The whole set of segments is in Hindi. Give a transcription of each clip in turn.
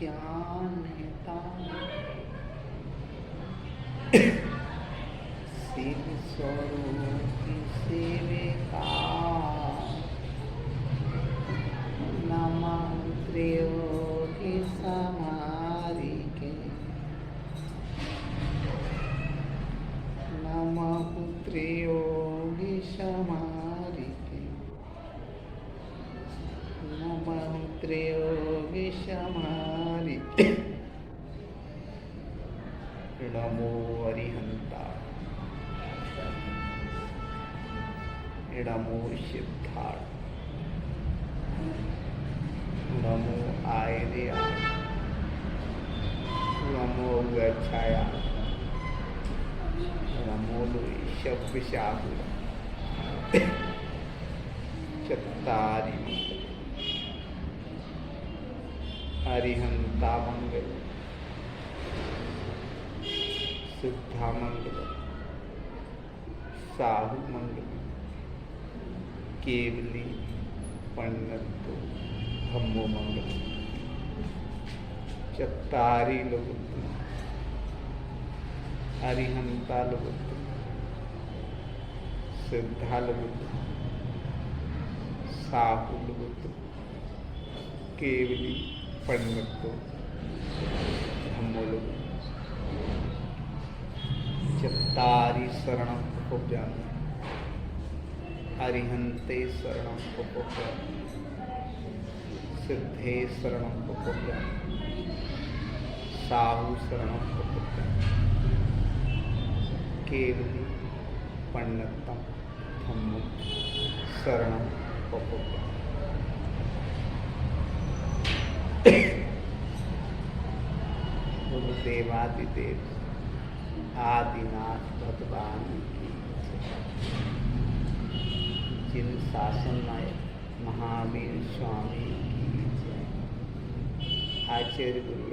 ज्ञानदान शिव स्वरूप सेविका नमः त्रियोगी समारी के नमः त्रियोगी समारी के नमः त्रियोगी समारी नमो अरिहंता नमो सिद्धार्थ नमो आयर्या नमो गच्छाया नमो शब्दशाहु चत्तारि अरिहंता मंगल सिद्धा मंगल साहु मंगल केवली पन्नतु धम्मो मंगल चत्तारि लघुत्तम अरिहंता लघुत्तम सिद्धा लघुत्तम साहु लघुत्तम केवली पन्नतु धम्मो लघुत्तम चत्तारि शरणं उपजामि अरिहंते शरणं उपजामि सिद्धे शरणं उपजामि साहु शरणं उपजामि केवली पन्नतं धम्मं शरणं उपजामि। देवादिदेव आदिनाथ भगवान की जिन शासन नायक महावीर स्वामी की आचार्य गुरु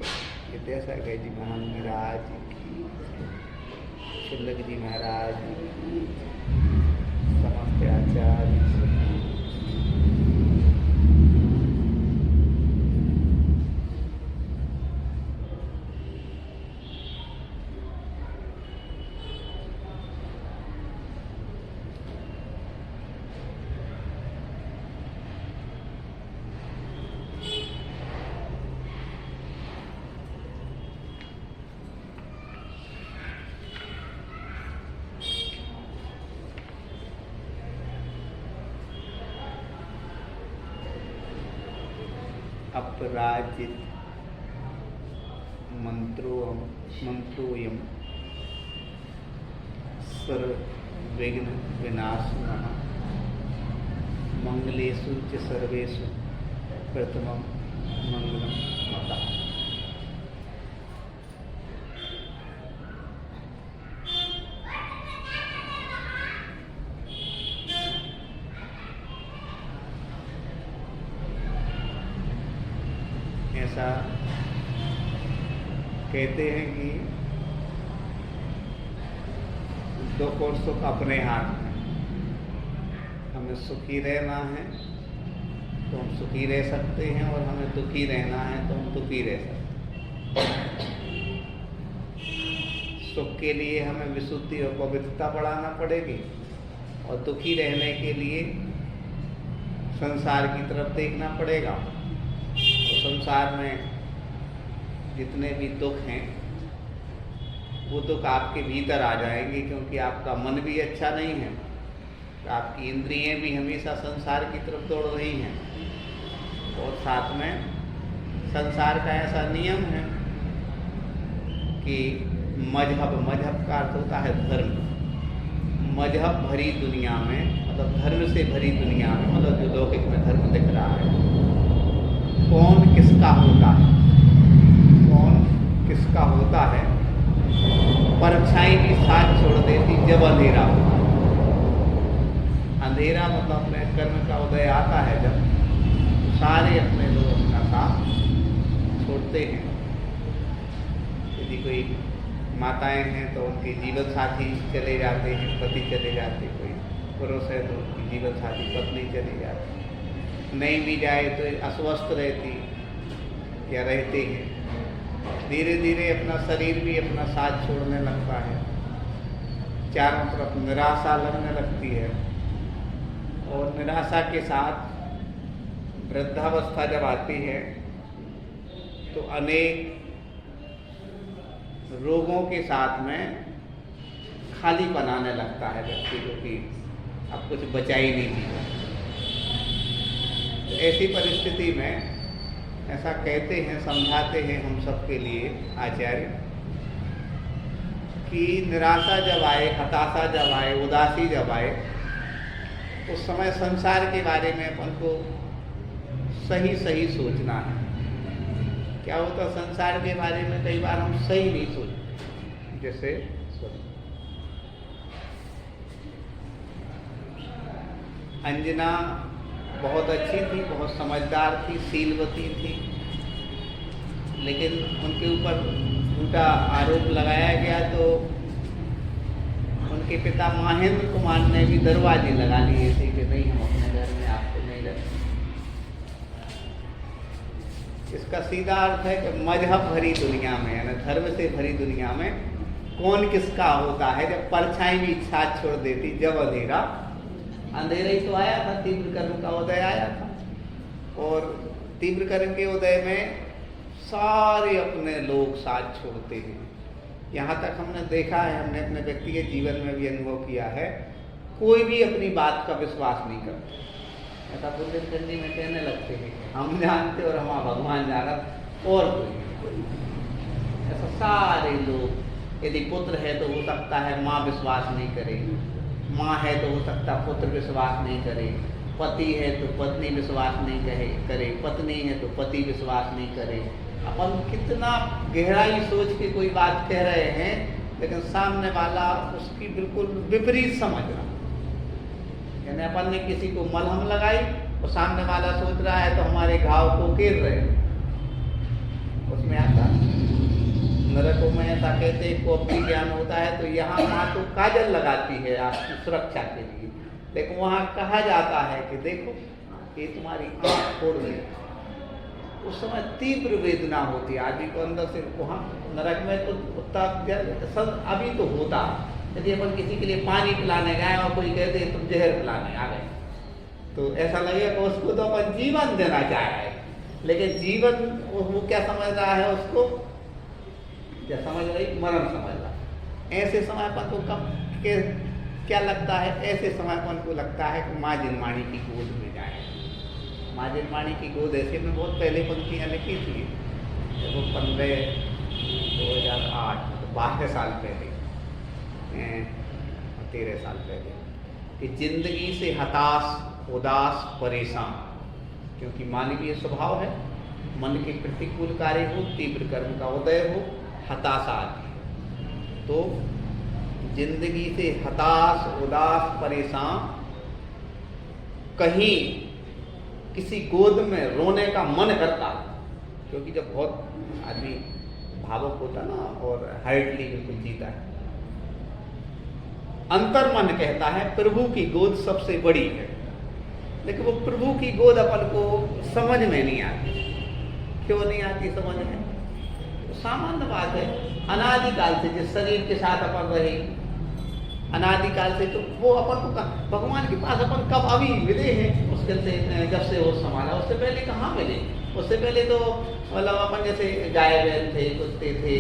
विद्यासागर जी महाराज की शुल्लक जी महाराज की समस्त आचार्य अपराजित मंत्रोयम सर्वविघ्न विनाशनः मंगलेषु च सर्वेषु प्रथमं मंगलम मता। ऐसा कहते हैं कि दुख और सुख अपने हाथ में, हमें सुखी रहना है तो हम सुखी रह सकते हैं और हमें दुखी रहना है तो हम दुखी रह सकते हैं। सुख के लिए हमें विशुद्धि और पवित्रता बढ़ाना पड़ेगी और दुखी रहने के लिए संसार की तरफ देखना पड़ेगा। संसार में जितने भी दुख हैं वो दुख आपके भीतर आ जाएंगे, क्योंकि आपका मन भी अच्छा नहीं है, आपकी इंद्रियां भी हमेशा संसार की तरफ दौड़ रही हैं। और साथ में संसार का ऐसा नियम है कि मजहब का अर्थ होता है धर्म। मजहब भरी दुनिया में, मतलब धर्म से भरी दुनिया में, मतलब जो लौकिक में धर्म दिख रहा है, कौन किसका होता है, कौन किसका होता है, परछाई भी साथ छोड़ देती जब अंधेरा होता है। अंधेरा मतलब अपने कर्म का उदय आता है जब, सारे अपने लोग अपना साथ छोड़ते हैं। यदि कोई माताएं हैं तो उनके जीवन साथी चले जाते हैं, पति चले जाते, कोई पुरुष है तो उनकी जीवन साथी पत्नी चली जाती, नहीं भी जाए तो अस्वस्थ रहती या रहते हैं। धीरे धीरे अपना शरीर भी अपना साथ छोड़ने लगता है, चारों तरफ निराशा लगने लगती है, और निराशा के साथ वृद्धावस्था जब आती है तो अनेक रोगों के साथ में खालीपन आने लगता है व्यक्ति को कि अब कुछ बचा ही नहीं दिया। तो ऐसी परिस्थिति में ऐसा कहते हैं, समझाते हैं हम सबके लिए आचार्य कि निराशा जब आए, हताशा जब आए, उदासी जब आए, उस समय संसार के बारे में अपन को सही सही सोचना है। क्या होता संसार के बारे में कई बार हम सही नहीं सोचते। जैसे अंजना बहुत अच्छी थी, बहुत समझदार थी, शीलवती थी, लेकिन उनके ऊपर झूठा आरोप लगाया गया तो उनके पिता महेंद्र कुमार ने भी दरवाजे लगा लिए थे कि नहीं, हम अपने घर में आपको नहीं रखें। इसका सीधा अर्थ है कि मजहब भरी दुनिया में, यानी धर्म से भरी दुनिया में कौन किसका होता है। जब परछाई भी साथ छोड़ देती, जब अंधेरा ही तो आया था, तीव्र कर्म का उदय आया था, और तीव्र कर्म के उदय में सारे अपने लोग साथ छोड़ते हैं। यहाँ तक हमने देखा है, हमने अपने व्यक्तिगत जीवन में भी अनुभव किया है, कोई भी अपनी बात का विश्वास नहीं करता। ऐसा बुंदेलखंडी में कहने लगते हैं, हम जानते और हमारा भगवान जानत और कोई। ऐसा सारे लोग, यदि पुत्र है तो हो सकता है माँ विश्वास नहीं करे, माँ है तो हो सकता पुत्र विश्वास नहीं करे, पति है तो पत्नी विश्वास नहीं करे, पत्नी है तो पति विश्वास नहीं करे। अपन कितना गहराई सोच के कोई बात कह रहे हैं, लेकिन सामने वाला उसकी बिल्कुल विपरीत समझ रहा। यानी अपन ने किसी को मलहम लगाई और सामने वाला सोच रहा है तो हमारे घाव को घेर रहे। उसमें आता नरकों में ऐसा कहते हैं, को अपनी ज्ञान होता है तो यहाँ वहाँ तो काजल लगाती है आपकी सुरक्षा के लिए, लेकिन वहाँ कहा जाता है कि देखो ये तुम्हारी आँख फोड़ गई। उस समय तीव्र वेदना होती है आदमी को अंदर से। वहाँ नरक में तो उतना अभी तो होता, यदि अपन किसी के लिए पानी पिलाने गए और कोई कहते तुम जहर पिलाने आ गए, तो ऐसा लगेगा कि उसको तो अपन जीवन देना चाह रहे हैं, लेकिन जीवन वो क्या समझ रहा है, उसको क्या समझ रही, मरण समझ रहा है। ऐसे समय अपन को कब के क्या लगता है, ऐसे समय अपन को लगता है कि माँ जिनवाणी की गोद में जाए। माँ जिनवाणी की गोद ऐसे में बहुत पहले पंक्तियाँ लिखी थी, जब वो 15/2008 12 साल पहले, 13 साल पहले, कि जिंदगी से हताश, उदास, परेशान, क्योंकि मानवीय स्वभाव है, मन के प्रतिकूल कार्य हो, तीव्र कर्म का उदय हो, हताशा आती है। तो जिंदगी से हताश, उदास, परेशान, कहीं किसी गोद में रोने का मन करता, क्योंकि जब बहुत आदमी भावुक होता ना और हार्डली बिल्कुल जीता है, अंतर मन कहता है प्रभु की गोद सबसे बड़ी है, लेकिन वो प्रभु की गोद अपन को समझ में नहीं आती। क्यों नहीं आती समझ में? तो सामान्य बात है, अनादिकाल से जिस शरीर के साथ अपन रहे, अनादिकाल से, तो वो अपन को भगवान के पास अपन कब अभी मिले हैं, मुश्किल से जब से वो संभाला। उससे पहले कहाँ मिले? उससे पहले तो मतलब अपन जैसे गाय बैल थे, कुत्ते थे,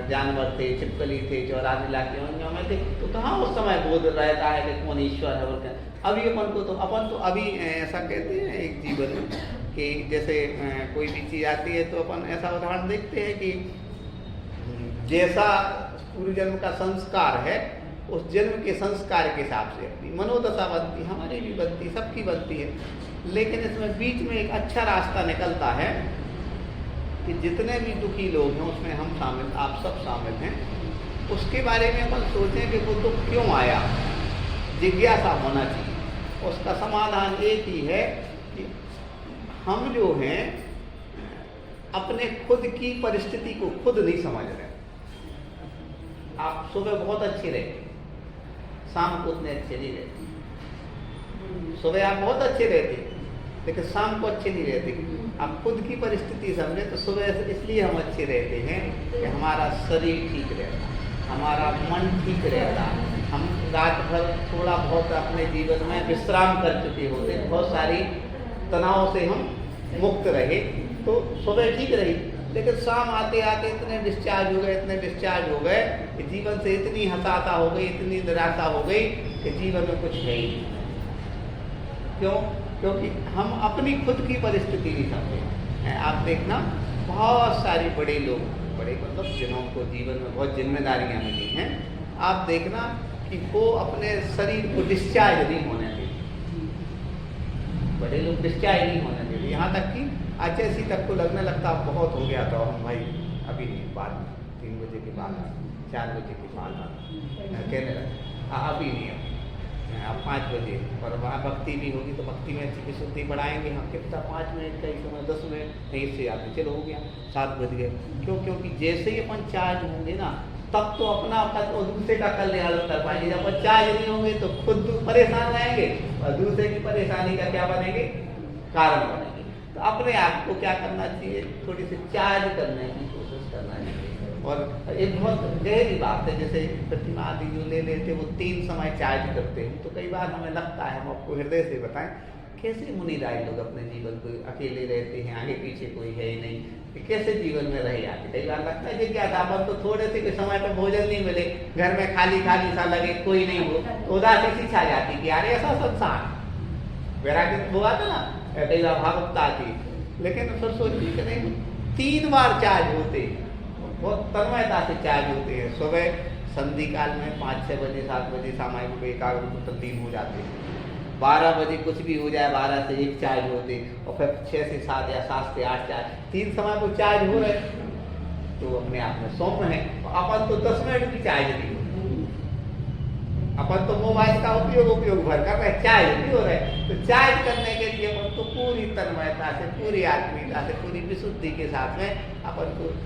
जानवर थे, छिपकली थे, 84 इलाके में थे, तो कहाँ उस समय बोध रहता है कि कौन ईश्वर है और क्या। अभी अपन तो अभी ऐसा कहते हैं एक जीवन में कि जैसे कोई भी चीज़ आती है तो अपन ऐसा उदाहरण देखते हैं कि जैसा पूर्व जन्म का संस्कार है, उस जन्म के संस्कार के हिसाब से अपनी मनोदशा बनती, हमारी भी बनती, सबकी बनती है। लेकिन इसमें बीच में एक अच्छा रास्ता निकलता है कि जितने भी दुखी लोग हैं उसमें हम शामिल, आप सब शामिल हैं, उसके बारे में अपन सोचें कि वो दुख क्यों आया, जिज्ञासा होना चाहिए। उसका समाधान एक ही है कि हम जो हैं अपने खुद की परिस्थिति को खुद नहीं समझ रहे। आप सुबह बहुत अच्छे रहते, शाम को उतने अच्छे नहीं रहते। सुबह आप बहुत अच्छे रहते, लेकिन शाम को अच्छे नहीं रहते। आप खुद की परिस्थिति समझे तो सुबह से इसलिए हम अच्छे रहते हैं कि हमारा शरीर ठीक रहता, हमारा मन ठीक रहता, हम रात भर थोड़ा बहुत अपने जीवन में विश्राम कर चुके होते, बहुत सारी तनाव से हम मुक्त रहे तो सुबह ठीक रही। लेकिन शाम आते आते इतने डिस्चार्ज हो गए कि जीवन से इतनी हताशा हो गई, इतनी निराशा हो गई कि जीवन में कुछ है ही नहीं। क्यों? क्योंकि हम अपनी खुद की परिस्थिति नहीं समझे। आप देखना बहुत सारे बड़े लोग, बड़े मतलब जिनको जीवन में बहुत जिम्मेदारियां मिली हैं, आप देखना कि वो अपने शरीर को डिस्चार्ज नहीं होने देते। बड़े लोग डिस्चार्ज नहीं होने देते, यहाँ तक कि आचेसी तक को लगने लगता बहुत हो गया तो हम भाई अभी नहीं, बाद में 3 बजे के बाद 4 बजे के बाद कहने लगे अभी नहीं, अब 5 बजे। और वहाँ भक्ति भी होगी तो भक्ति में अच्छी विशुद्धि बढ़ाएंगे हम, कितना 5 मिनट का ही समय, 10 मिनट नहीं से आते, चलो हो गया 7 बज गए। क्यों? क्योंकि जैसे ही अपन चार्ज होंगे ना तब तो अपना और दूसरे का कल्याण कर पाएंगे। जब अपन चार्ज नहीं होंगे तो खुद परेशान रहेंगे और दूसरे की परेशानी का क्या बनेंगे? कारण बनेंगे। तो अपने आप को क्या करना चाहिए? थोड़ी सी चार्ज करने की कोशिश करना चाहिए। और एक बहुत गहरी बात है, जैसे प्रतिमा आदि जो ले लेते वो 3 समय चार्ज करते हैं, तो कई बार हमें लगता है, हम आपको हृदय से बताएं, कैसे मुनिराय लोग अपने जीवन को अकेले रहते हैं, आगे पीछे कोई है ही नहीं, कि कैसे जीवन में रह जाते। कई बार लगता है कि क्या था, अपन तो थोड़े से कोई समय पर भोजन नहीं मिले, घर में खाली खाली सा लगे, कोई नहीं हो तो उदासी सी छा जाती कि अरे ऐसा संसार, वैराग्य वो आता ना, कई बार भावुकता आती। लेकिन फिर सोचिए कि नहीं, 3 बार चार्ज होते, बहुत तन्मयता से चार्ज होते हैं। सुबह संधि काल में 5-6 बजे 7 बजे सामायिक एकाग्र को तब्दील हो जाते हैं, 12 बजे कुछ भी हो जाए 12 से 1 चार्ज होते, और फिर 6 से 7 या 7 से 8 चार्ज, 3 समय को चार्ज हो रहे तो अपने आप में सौम्य है। अपन तो 10 मिनट की चार्ज नहीं, अपन तो मोबाइल का उपयोग भर कर रहे, चार्ज नहीं हो रहे। तो चार्ज करने के लिए अपन को पूरी तन्मयता से, पूरी आत्मीयता से, पूरी विशुद्धि के साथ में अपन को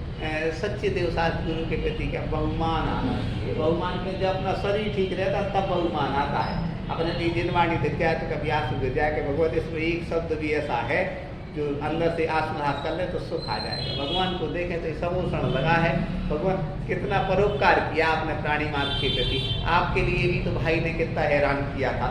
सच्चे देवसात गुरु के प्रति क्या बहुमान आना चाहिए। बहुमान में जब अपना शरीर ठीक रहता तब बहुमान आता है। अपने लिए जिनवाणी दिखा तो कभी आंसू गिर जाए कि भगवत इसमें एक शब्द भी ऐसा है जो अंदर से आत्मनाश कर ले तो सुख आ जाएगा। भगवान को देखें तो समोषण लगा है, भगवान कितना परोपकार किया आपने प्राणी मात्र के प्रति। आपके लिए भी तो भाई ने कितना हैरान किया था।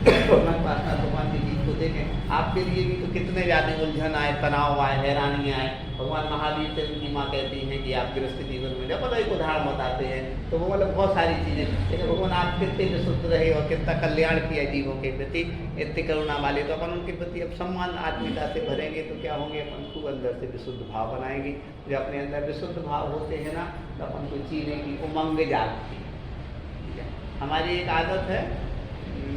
भगवान की जीत को देखें, आपके लिए भी तो कितने ज़्यादा उलझन आए, तनाव आए, हैरानियाँ आए। भगवान महावीर से उनकी माँ कहती हैं कि आप गृहस्थ जीवन में जब एक उदाहरण बताते हैं तो वो मतलब बहुत सारी चीज़ें, लेकिन भगवान आप कितने विशुद्ध रहे और कितना कल्याण किया जीवों के प्रति, इतने करुणा वाले। तो अपन उनके प्रति अब सम्मान आत्मीयता से भरेंगे तो क्या होंगे, अपन खूब अंदर से विशुद्ध भाव बनाएंगे। जब अपने अंदर विशुद्ध भाव होते हैं ना तो अपन को जीने की उमंग जागती है। हमारी एक आदत है,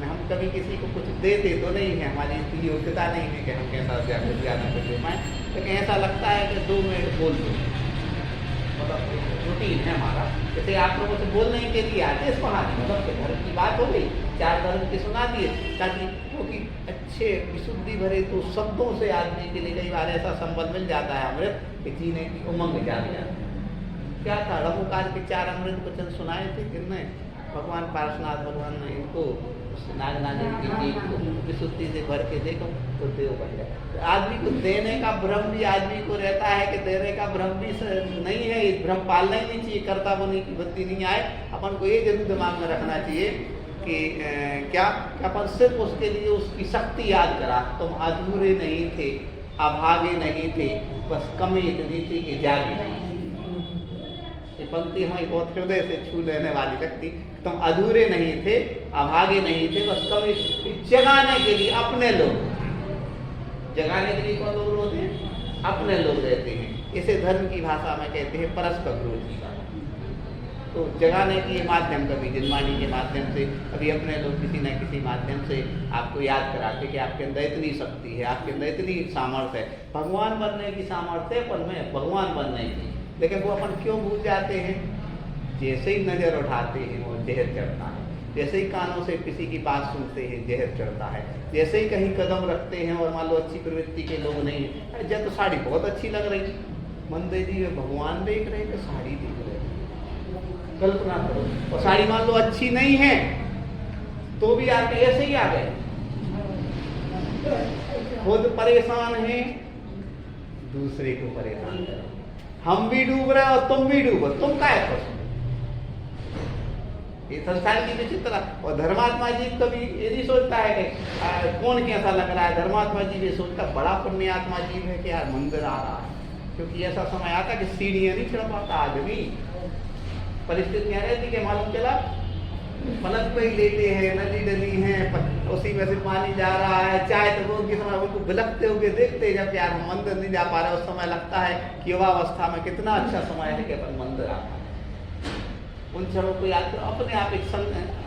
हम कभी किसी को कुछ देते तो नहीं है, हमारी इतनी योग्यता नहीं है कि हम कैसा ज़्यादा कुछ दे पाएँ, लेकिन ऐसा लगता है कि 2 मिनट बोल दो, मतलब रूटीन है हमारा। जैसे आप लोगों से बोलने के लिए आदेश पढ़ा दी, मतलब धर्म की बात हो गई, 4 धर्म की सुना दिए, ताकि क्योंकि अच्छे विशुद्धि भरे तो शब्दों से आदमी के लिए कई बार ऐसा संबल मिल जाता है अमृत कि जीने की उमंग जाग जाती है। क्या था, रघुकार के 4 अमृत वचन सुनाए थे किसने? भगवान पार्श्वनाथ भगवान ने इनको नागनागिन की जीव को विशुद्धि से भर के देखो तो देव बन जाए। तो आदमी को देने का भ्रम भी आदमी को रहता है कि देने का भ्रम भी नहीं है, ये भ्रम पालना ही नहीं चाहिए, कर्ता होने की बुद्धि नहीं आए। अपन को ये जरूर दिमाग में रखना चाहिए कि क्या अपन सिर्फ उसके लिए उसकी शक्ति याद करा, तुम अधूरे नहीं थे, अभागे नहीं थे, बस कमी इतनी थी कि जागे नहीं। ये पंक्ति हमें बहुत हृदय से छू लेने वाली लगती। तुम अधूरे नहीं थे, अभागे नहीं थे, बस कभी जगाने के लिए अपने लोग, जगाने के लिए कौन लोग होते हैं? अपने लोग रहते हैं। इसे धर्म की भाषा में कहते हैं परस्पर विरोधी का। तो जगाने के माध्यम, कभी जिनवाणी के माध्यम से, कभी अपने लोग किसी न किसी माध्यम से आपको याद कराते कि आपके अंदर इतनी शक्ति है, आपके अंदर इतनी सामर्थ्य है, भगवान बनने की सामर्थ्य है, पर मैं भगवान बनने की। लेकिन वो अपन क्यों भूल जाते हैं? जैसे ही नज़र उठाते हैं वो जहर चढ़ता है, जैसे ही कानों से किसी की बात सुनते हैं जहर चढ़ता है, जैसे ही कहीं कदम रखते हैं और मान लो अच्छी प्रवृत्ति के लोग नहीं हैं, जब तो साड़ी बहुत अच्छी लग रही, मंदिर जी में भगवान देख रहे तो साड़ी देख रहे, कल्पना करो, और साड़ी मान लो अच्छी नहीं है तो भी आके ऐसे ही आ गए, खुद परेशान हैं, दूसरे को परेशान करो। हम भी डूब रहे और तुम भी डूबो, तुम काहे फंसो? ये संसार की विचित्र। और धर्मात्मा जी कभी ये नहीं सोचता है कि कौन कैसा लग रहा है। धर्मात्मा जी ये सोचता बड़ा पुण्यात्मा जीव है कि यार मंदिर आ रहा है, क्योंकि ऐसा समय आता कि सीढ़ियां नहीं चढ़ पाता आदमी। परिस्थिति क्या रहती कि मालूम चला पलक पे ही लेटे हैं, नदी डली है, उसी में से पानी जा रहा है, चाय तो के समय उनको बिलखते हुए देखते हैं। जब यार हम मंदिर नहीं जा पा रहे, उस समय लगता है कि युवावस्था में कितना अच्छा समय है कि अपन मंदिर आ पाए। उन क्षणों को याद करो, अपने आप एक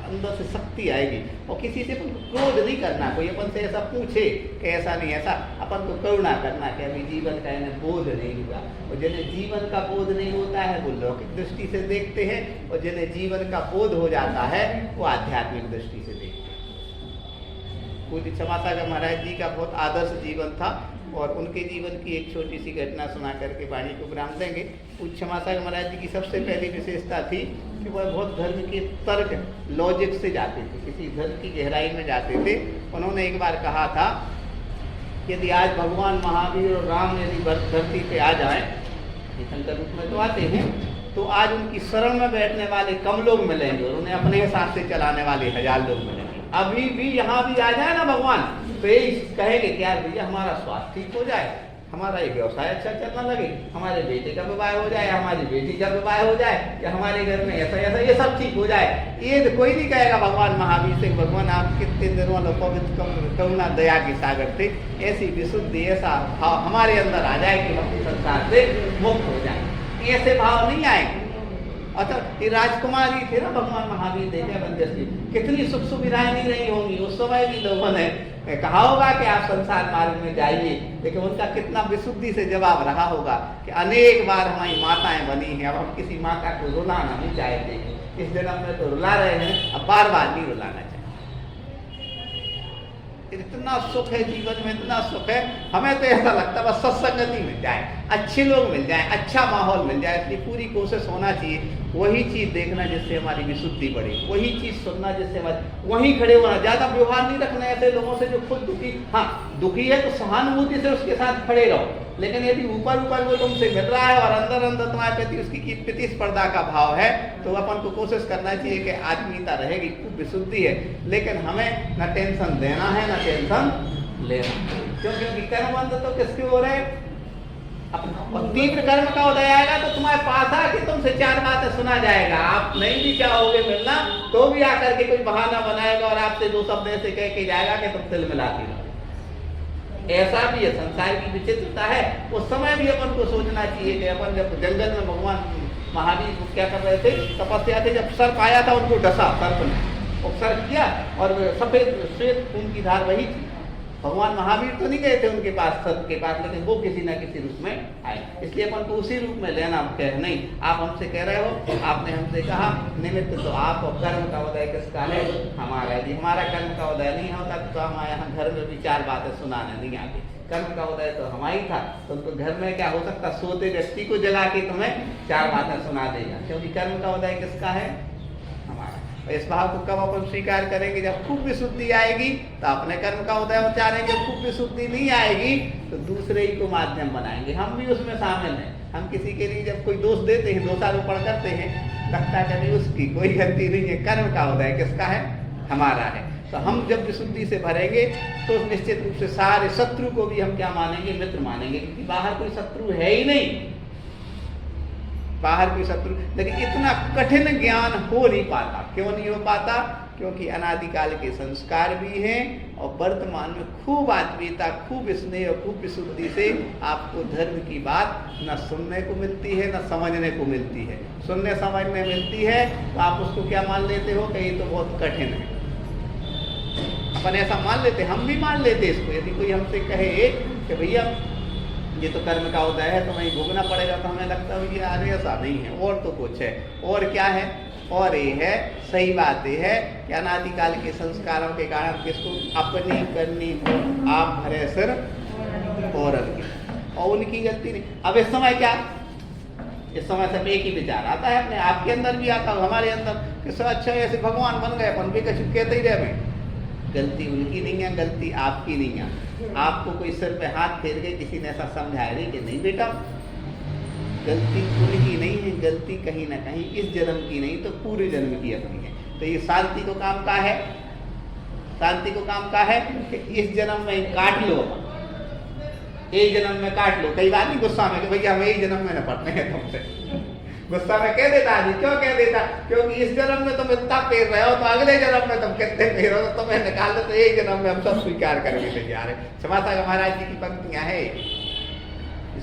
अंदर से शक्ति आएगी। और किसी से अपन क्रोध नहीं करना, कोई अपन से ऐसा पूछे कि ऐसा नहीं ऐसा, अपन को करुणा करना कि अभी जीवन का इन्हें बोध नहीं हुआ। और जिन्हें जीवन का बोध नहीं होता है वो लौकिक दृष्टि से देखते हैं, और जिन्हें जीवन का बोध हो जाता है वो आध्यात्मिक दृष्टि से देखते हैं। पूज्य क्षमा सागर महाराज जी का बहुत आदर्श जीवन था, और उनके जीवन की एक छोटी सी घटना सुना करके वाणी को विराम देंगे। पूज्य क्षमा सागर महाराज जी की सबसे पहली विशेषता थी कि वह बहुत धर्म के तर्क लॉजिक से जाते थे, किसी धर्म की गहराई में जाते थे। उन्होंने एक बार कहा था कि यदि आज भगवान महावीर और राम यदि धरती पे आ जाए, शंकर रूप में तो आते हैं, तो आज उनकी शरण में बैठने वाले कम लोग मिलेंगे और उन्हें अपने हिसाब से चलाने वाले 1000 लोग मिलेंगे। अभी भी यहाँ भी आ जाए ना भगवान, तो यही कहेंगे कि यार भैया हमारा स्वास्थ्य ठीक हो जाए, हमारा ये व्यवसाय अच्छा चलना लगे, हमारे बेटे का विवाह हो जाए, हमारी बेटी का विवाह हो जाए, या हमारे घर में ऐसा ऐसा ये सब ठीक हो जाए। ये तो कोई नहीं कहेगा भगवान महावीर से भगवान आप कितने निर्मल पवित्र करुणा दया के सागर थे, ऐसी विशुद्धि ऐसा भाव हमारे अंदर आ जाए कि हम संसार से मुक्त हो जाए। ऐसे भाव नहीं आएंगे। अच्छा, ये राजकुमारी थे ना भगवान महावीर, देखे बंदस्ती कितनी सुख सुविधाएं नहीं रही होंगी उस समय भी। लोगों ने कहा होगा कि आप संसार मार्ग में जाइए, लेकिन उनका कितना विशुद्धि से जवाब रहा होगा कि अनेक बार हमारी माताएं बनी हैं, अब हम किसी माता को रुलाना नहीं चाहते, इस जन्म में तो रुला रहे हैं, अब बार बार नहीं रुलाना चाहिए। इतना सुख है जीवन में, इतना सुख है, हमें तो ऐसा लगता है बस सत्संगति मिल जाए, अच्छे लोग मिल जाए, अच्छा माहौल मिल जाए। इसलिए पूरी कोशिश होना चाहिए वही चीज देखना जिससे हमारी विशुद्धि बढ़े, वही चीज सुनना जिससे हमारी, वहीं खड़े होना, ज्यादा व्यवहार नहीं रखना ऐसे लोगों से जो खुद दुखी, हाँ दुखी है तो सहानुभूति से उसके साथ खड़े रहो। लेकिन यदि ऊपर ऊपर वो तुमसे मिल रहा है और अंदर अंदर तुम्हारे प्रति उसकी प्रतिस्पर्धा का भाव है, तो अपन को कोशिश करना चाहिए कि आत्मीयता रहेगी, खूब विशुद्धि है, लेकिन हमें न टेंशन देना है न टेंशन लेना। क्योंकि कर्मबंध तो किसके हो रहे, और तीव्र कर्म का उदय आएगा तो तुम्हारे पास आके तुमसे 4 बातें सुना जाएगा। आप नहीं भी चाहोगे मिलना तो भी आकर के कोई बहाना बनाएगा और आपसे 2 शब्द ऐसे कह के जाएगा कि तुम तिल मिलाती रहो। ऐसा भी है, संसार की विचित्रता है। उस समय भी अपन को सोचना चाहिए कि अपन जब जंगल में भगवान महावीर क्या कर रहे थे, तपस्या थे, जब सर्प आया था उनको डसा सर्प ने, उपसर किया और सफेद श्वेत खून की धार वही थी। भगवान महावीर तो नहीं गए थे उनके पास, सर्प के पास, लेकिन वो किसी न किसी रूप में आए। इसलिए अपन को उसी रूप में लेना कह नहीं। आप हमसे कह रहे हो, आपने हमसे कहा निमित्त तो आप, और कर्म का उदय किसका है, हमारा। यदि हमारा कर्म का उदय नहीं होता तो हमारे यहाँ घर में भी 4 बातें सुनाने नहीं आती। कर्म का उदय तो हमारी था, तो उनको घर में क्या हो सकता, सोते व्यक्ति को जगा के तुम्हें 4 बातें सुना देगा, क्योंकि कर्म का उदय किसका है, हमारा। इस भाव को कब अपन स्वीकार करेंगे, जब खूब विशुद्धि आएगी तो अपने कर्म का उदय उच्चारेंगे, खूब विशुद्धि नहीं आएगी तो दूसरे ही को माध्यम बनाएंगे। हम भी उसमें शामिल हैं। हम किसी के लिए जब कोई दोष देते हैं, दोषारोपण करते हैं, लगता है कभी उसकी कोई गलती नहीं है। कर्म का उदय किसका है, हमारा है। तो हम जब विशुद्धि से भरेंगे तो निश्चित रूप से सारे शत्रु को भी हम क्या मानेंगे, मित्र मानेंगे, क्योंकि बाहर कोई शत्रु है ही नहीं, बाहर कोई शत्रु। लेकिन इतना कठिन ज्ञान हो नहीं पाता। क्यों नहीं हो पाता, क्योंकि अनादिकाल के संस्कार भी हैं और वर्तमान में खूब आत्मीयता, खूब स्नेह और खूब विशुद्धि से आपको धर्म की बात न सुनने को मिलती है न समझने को मिलती है। सुनने समझने मिलती है तो आप उसको क्या मान लेते हो कि ये तो बहुत कठिन है, अपन ऐसा मान लेते, हम भी मान लेते इसको। यदि कोई हमसे कहे कि भैया ये तो कर्म का उदय है तो वहीं भोगना पड़ेगा, तो हमें लगता है कि अरे ऐसा नहीं है, और तो कुछ है। और क्या है, और ये है, सही बात ये है कि अनादिकाल के संस्कारों के कारण किसको अपनी करनी तो आप भरे सिर और उनकी गलती नहीं। अब इस समय क्या, इस समय सब एक ही विचार आता है, अपने आपके अंदर भी आता है, हमारे अंदर कि सब अच्छा ऐसे भगवान बन गए, अपन भी कुछ कहते ही रहे, गलती उनकी नहीं है, गलती आपकी नहीं है। आपको कोई सिर पे हाथ फेर के किसी ने ऐसा समझाया नहीं कि नहीं बेटा, गलती उनकी नहीं है, गलती कहीं ना कहीं इस जन्म की नहीं तो पूरे जन्म की अपनी है। तो ये शांति को काम का है, शांति को काम का है कि इस जन्म में काट लो, एक जन्म में काट लो। कई बार नहीं गुस्सा में कि भैया हम एक जन्म में न पढ़ने हैं तुमसे, गुस्सा में कह देता आदमी। क्यों कह देता? क्योंकि इस जन्म में तुम इतना फेर रहे हो तो अगले जन्म में तुम कितने फेरो तो तुम्हें निकाल दो, तो एक जन्म में हम सब स्वीकार करके तैयार है। समाता महाराज जी की पंक्तियां है,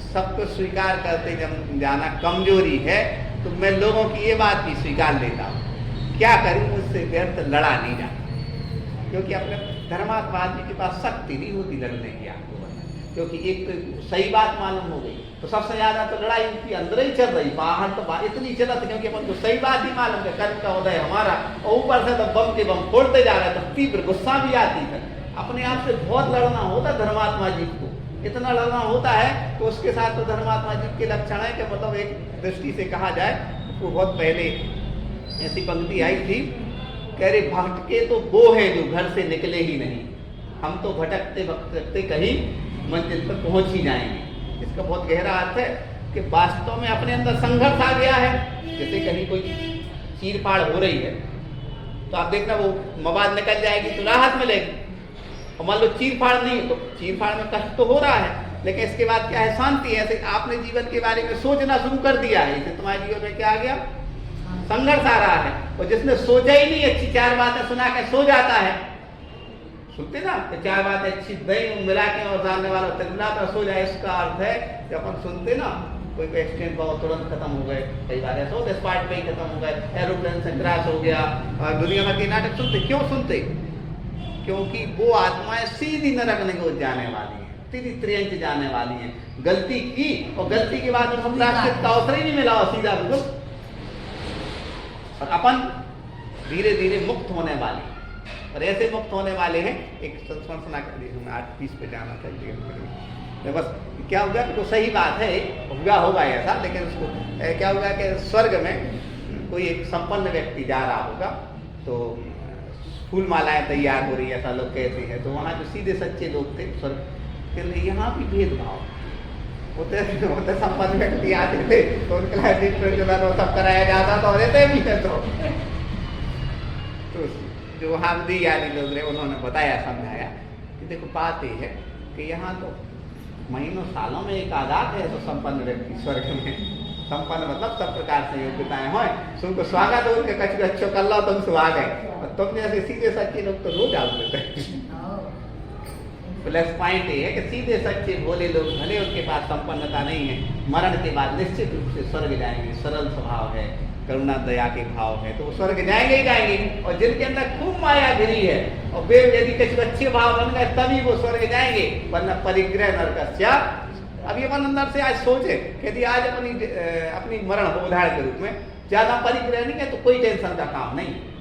सबको स्वीकार करते जब जाना कमजोरी है, तो मैं लोगों की ये बात भी स्वीकार लेता हूँ। क्या करूँ, मुझसे व्यर्थ लड़ा नहीं जाता, क्योंकि अपने धर्मात्मा आदमी के पास शक्ति नहीं होती लड़ने की आपको, क्योंकि एक तो सही बात मालूम हो गई तो सबसे ज्यादा तो लड़ाई उनकी अंदर ही चल रही, बाहर तो इतनी चलत, क्योंकि अपन को सही बात ही मालूम है, कर्म का उदय हमारा, और ऊपर से तो बम के बम फोड़ते जा रहे, तो तीव्र गुस्सा भी आती है। अपने आप से बहुत लड़ना होता धर्मात्मा जी को, इतना लड़ना होता है तो उसके साथ तो धर्मात्मा जी के लक्षण है कि मतलब एक दृष्टि से कहा जाए तो बहुत पहले ऐसी पंक्ति आई थी, कह रहे भटके तो वो है जो घर से निकले ही नहीं, हम तो भटकते भटकते कहीं मंजिल पर पहुंच ही जाएंगे। इसका बहुत गहरा अर्थ है कि वास्तव में अपने अंदर संघर्ष आ गया है। जैसे कहीं कोई चीर फाड़ हो रही है तो आप देखना वो मवाद निकल जाएगी तो राहत मिलेगी, और मान लो चीर फाड़ नहीं है तो चीर फाड़ में कष्ट तो हो रहा है, लेकिन इसके बाद क्या है, शांति है। ऐसे आपने जीवन के बारे में सोचना शुरू कर दिया है, इससे तुम्हारे जीवन में क्या आ गया, संघर्ष आ रहा है। और जिसने सोचा ही नहीं, अच्छी चार बातें सुना के सो जाता है, सुनते ना कि चार बातें अच्छी दही मिला के और जानने वाला तिलमिलाता सो जाए, इसका अर्थ है कि अपन सुनते ना कोई एक्सीडेंट बहुत तुरंत खत्म हो गए, कई बार ऐसा होता है स्पॉट पे ही खत्म हो गए, एरोप्लेन से क्रैश हो गया, और दुनिया भर के नाटक सुनते। क्यों सुनते? क्योंकि वो आत्माएं सीधी नरक नहीं जाने वाली है, सीधी त्रियंच जाने वाली है। गलती की और गलती के बाद हम प्रायश्चित का अवसर ही नहीं मिला, और सीधा बिल्कुल, और अपन धीरे धीरे मुक्त होने वाले, और ऐसे मुक्त होने वाले हैं। एक संस्मरण सुना कर दी, हमें 8:30 पे जाना चाहिए, बस क्या होगा तो सही बात है, होगा ऐसा, लेकिन उसको क्या होगा कि स्वर्ग में कोई एक संपन्न व्यक्ति जा रहा होगा, तो फूल मालाएं तैयार हो रही है, ऐसा लोग कहते हैं, तो वहाँ जो सीधे सच्चे लोग थे स्वर्ग के लिए, यहाँ भी भेदभाव होते संपन्न व्यक्ति आते थे तो उनके लिए जो सब कराया जाता था, और रहते भी है तो जो हामदी आदि लोग रहे उन्होंने बताया, समझाया कि देखो बात ये है कि यहाँ तो महीनों सालों में एक आजाद है तो संपन्न व्यक्ति स्वर्ग में, संपन्न मतलब सब प्रकार से योग्यताएं हो, तुमको स्वागत हो उनके कछ अच्छो कर लो, तुम स्वागत है, और तुम जैसे सीधे सच्चे लोग तो रोज आ देते हैं। प्लस पॉइंट ये है कि सीधे सच्चे भोले लोग भले उनके पास संपन्नता नहीं है, मरण के बाद निश्चित रूप से स्वर्ग जाएंगे, सरल स्वभाव है, करुणा दया के भाव है, तो वो स्वर्ग जाएंगे ही जाएंगे। और जिनके अंदर खूब माया गिरी है और वे यदि कुछ अच्छे भाव बन गए तभी वो स्वर्ग जाएंगे, वरना परिग्रह नरकस्या। अब ये मन अंदर से आज सोचे कि यदि आज अपनी मरण हो उदाहरण के रूप में, ज्यादा परिग्रह नहीं है तो कोई टेंशन का काम नहीं है।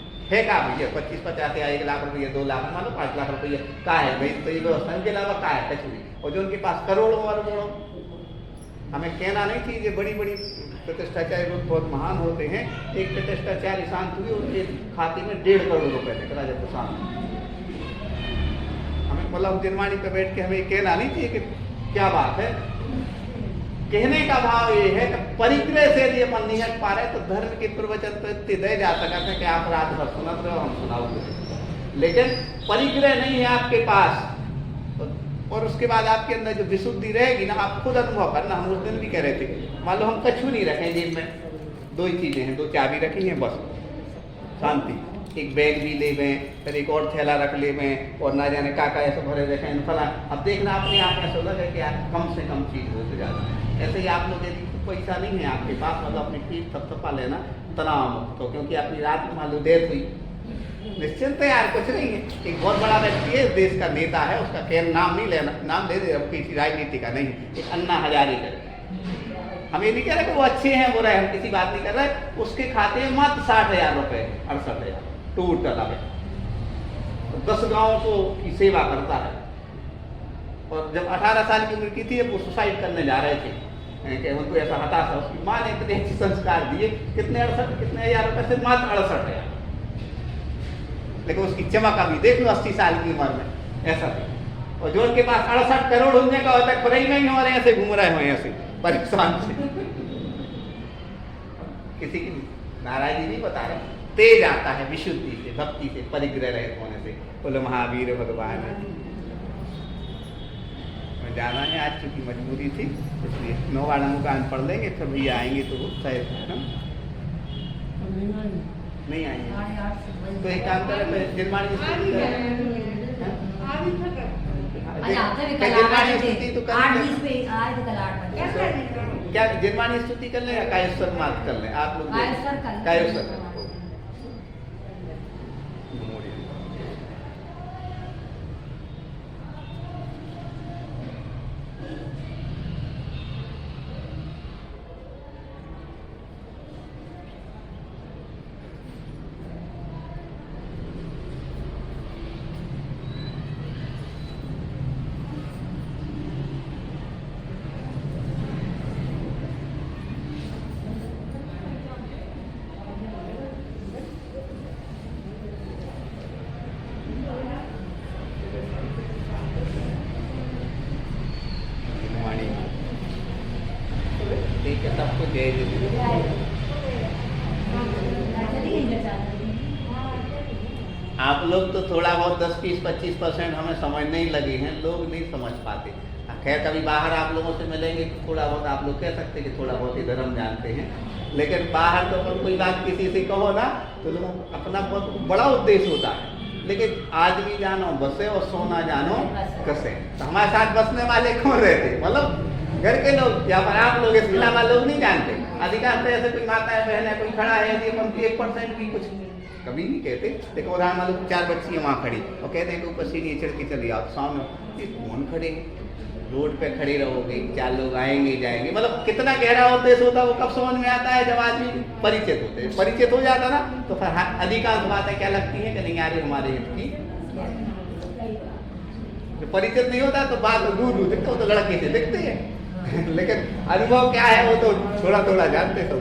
का भैया 25-50 या 1 लाख रुपये, 2 लाख, मान लो 5 लाख रुपये का है भाई, तो ये व्यवस्था के अलावा का है कुछ नहीं। और जो उनके पास करोड़ों अरबों, हमें कहना नहीं चाहिए, बड़ी बड़ी प्रतिष्ठाचार्य लोग बहुत महान होते हैं। एक प्रतिष्ठाचार्य शांत हुई, उनके खाते में 1.5 करोड़ रुपए निकला जब शांत। हमें मतलब जिनवाणी पे बैठ के हमें कहना नहीं चाहिए कि क्या बात है, कहने का भाव ये है कि परिग्रह से यदि अपन नहीं हट पा रहे तो धर्म के प्रवचन तो इतने दे जा सकते हैं कि आप रात भर सुनते रहो, हम सुनाओगे, लेकिन परिग्रह नहीं है आपके पास, और उसके बाद आपके अंदर जो विशुद्धि रहेगी ना, आप खुद अनुभव करना। हम उस दिन भी कह रहे थे, मान लो हम कछु नहीं रखे जेब में, 2 ही चीजें हैं, 2 चाबी रखी हैं बस, शांति। एक बैग भी ले गए, फिर एक और थैला रख ले गए, और ना जाने का ऐसे भरे रखे फला। अब देखना अपने आप ऐसा लगे कि यार कम से कम चीज हो तो ज्यादा। ऐसे ही आप लोग यदि पैसा नहीं है आपके पास, मतलब अपनी फीस थपथपा लेना तनाव मुक्त हो, क्योंकि अपनी रात में मान लो डेथ हुई, निश्चिंत है यार, कुछ नहीं है। एक बहुत बड़ा व्यक्ति है, देश का नेता है, उसका केवल नाम नहीं लेना, नाम ले दे, किसी राजनीति का नहीं, एक अन्ना हजारे कर। हम ये नहीं कह रहे कि वो अच्छे हैं बुरे हैं, हम किसी बात नहीं कर रहे। उसके खाते में मात्र 60,000 रुपए, 68,000 टोटल है। 10 गाँव को की सेवा करता है, और जब 18 साल की उम्र की थी वो सुसाइड करने जा रहे थे कि उनको ऐसा हताशा, उसकी माँ ने इतने अच्छे संस्कार दिए, कितने 68 कितने हजार रुपए से, मात्र 68,000। लेकिन उसकी चमक अभी देख लो 80 साल की उम्र में ऐसा थी। और जो उनके पास 68 करोड़ होने का होता है, खुराई में ही हमारे ऐसे घूम रहे हुए ऐसे परेशान से। किसी की नाराज जी नहीं बता रहे, तेज आता है विशुद्धि से, भक्ति से, परिग्रह रहित होने से। बोलो महावीर भगवान। मैं जाना है आज, चूंकि मजबूरी थी इसलिए 9 वाला मुकान पढ़ लेंगे, फिर भैया आएंगे तो शायद नहीं आएंगे। तो एक काम करें, जिनवाणी स्तुति क्या जिनवाणी स्तुति कर लें या कायस्वर मार्ग कर लें? आप लोग कायस्वर सबको जय आप लोग तो थोड़ा बहुत 10-20-25% हमें समझने ही लगे हैं, लोग नहीं समझ पाते। खैर कभी बाहर आप लोगों से मिलेंगे तो थोड़ा बहुत आप लोग कह सकते हैं कि थोड़ा बहुत ही धर्म जानते हैं, लेकिन बाहर तो कोई बात किसी से कहो ना तो लोगों को अपना बहुत बड़ा उद्देश्य होता है। लेकिन आदमी जानो बसे और सोना जानो कसे। तो हमारे साथ बसने वाले कौन रहते? मतलब घर के लोग या फिर आप लोग, इसके अलावा लोग नहीं जानते। अधिकांश ऐसे कोई माता है, बहन है, कोई खड़ा है, यदि 1% भी कुछ कभी नहीं कहते। देखो उदाहरण मान लो 4 बच्चियाँ वहाँ खड़ी और कहते हैं कि ऊपर सीढ़ी चढ़ के चली आओ, सामने कौन खड़े, रोड पे खड़े रहोगे, 4 लोग आएंगे जाएंगे। मतलब कितना गहरा उद्देश्य होता है वो कब समझ में आता है? जब आदमी परिचित होते हैं। परिचित हो जाता ना तो फिर अधिकांश बातें क्या लगती है कि नहीं यार हमारे हित की। परिचित नहीं होता तो बात दूर दिखते हो, तो लड़के से दिखते हैं लेकिन अनुभव क्या है वो तो थोड़ा थोड़ा जानते सब।